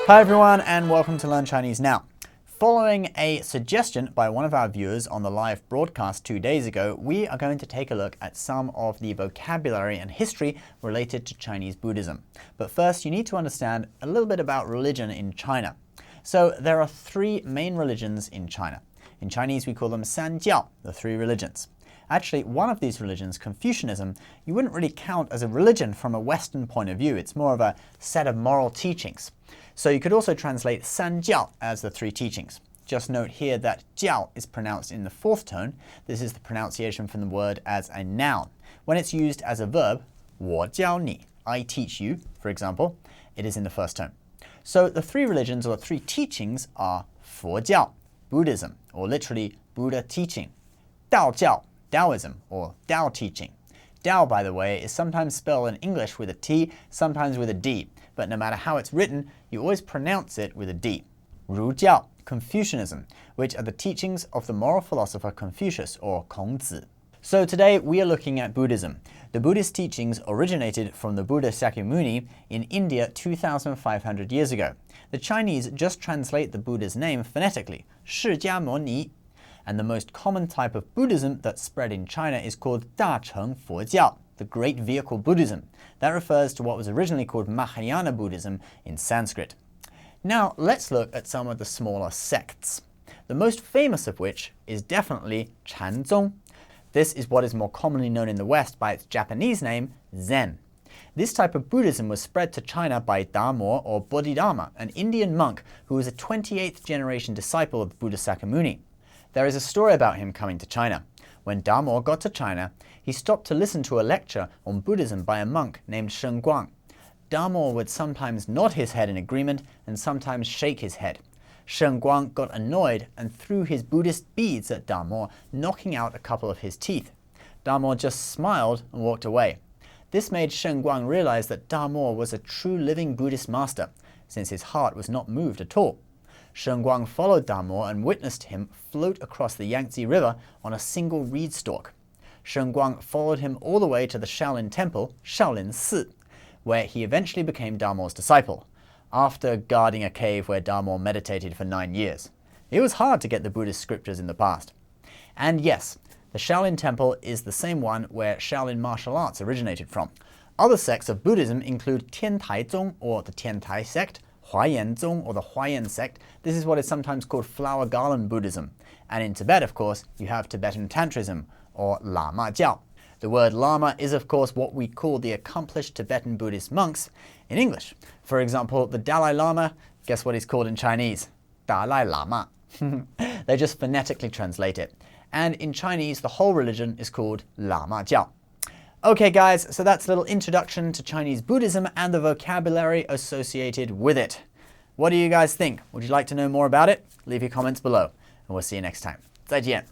Hi everyone and welcome to Learn Chinese Now. Following a suggestion by one of our viewers on the live broadcast 2 days ago, we are going to take a look at some of the vocabulary and history related to Chinese Buddhism. But first, you need to understand a little bit about religion in China. So there are three main religions in China. In Chinese, we call them Sanjiao, the three religions. Actually, one of these religions, Confucianism, you wouldn't really count as a religion from a Western point of view. It's more of a set of moral teachings. So you could also translate Sanjiao as the three teachings. Just note here that jiao is pronounced in the fourth tone. This is the pronunciation from the word as a noun. When it's used as a verb, 我教你, I teach you, for example, it is in the first tone. So the three religions or three teachings are 佛教, Buddhism, or literally Buddha teaching, 道教, Taoism, or Tao teaching. Tao, by the way, is sometimes spelled in English with a T, sometimes with a D, but no matter how it's written, you always pronounce it with a D. Rujiao, Confucianism, which are the teachings of the moral philosopher Confucius, or Kongzi. So today we are looking at Buddhism. The Buddhist teachings originated from the Buddha Shakyamuni in India 2,500 years ago. The Chinese just translate the Buddha's name phonetically, Shakyamuni. And the most common type of Buddhism that spread in China is called 大乘佛教, the Great Vehicle Buddhism. That refers to what was originally called Mahayana Buddhism in Sanskrit. Now let's look at some of the smaller sects, the most famous of which is definitely Chan. This is what is more commonly known in the West by its Japanese name, Zen. This type of Buddhism was spread to China by Dharma or Bodhidharma, an Indian monk who was a 28th generation disciple of Buddha Shakyamuni. There is a story about him coming to China. When Dharma got to China, he stopped to listen to a lecture on Buddhism by a monk named Shengguang. Dharma would sometimes nod his head in agreement and sometimes shake his head. Shengguang got annoyed and threw his Buddhist beads at Dharma, knocking out a couple of his teeth. Dharma just smiled and walked away. This made Shengguang realize that Dharma was a true living Buddhist master, since his heart was not moved at all. Shengguang followed Dharma and witnessed him float across the Yangtze River on a single reed stalk. Shengguang followed him all the way to the Shaolin Temple, Shaolin Si, where he eventually became Dharma's disciple, after guarding a cave where Dharma meditated for 9 years. It was hard to get the Buddhist scriptures in the past. And yes, the Shaolin Temple is the same one where Shaolin martial arts originated from. Other sects of Buddhism include Tiantai or the Tiantai sect, Huayan or the Huayan sect. This is what is sometimes called flower garland Buddhism. And in Tibet, of course, you have Tibetan Tantrism, or Lama Jiao. The word Lama is, of course, what we call the accomplished Tibetan Buddhist monks in English. For example, the Dalai Lama, guess what he's called in Chinese? Dalai Lama. They just phonetically translate it. And in Chinese, the whole religion is called Lama Jiao. Okay guys, so that's a little introduction to Chinese Buddhism and the vocabulary associated with it. What do you guys think? Would you like to know more about it? Leave your comments below, and we'll see you next time. 再见.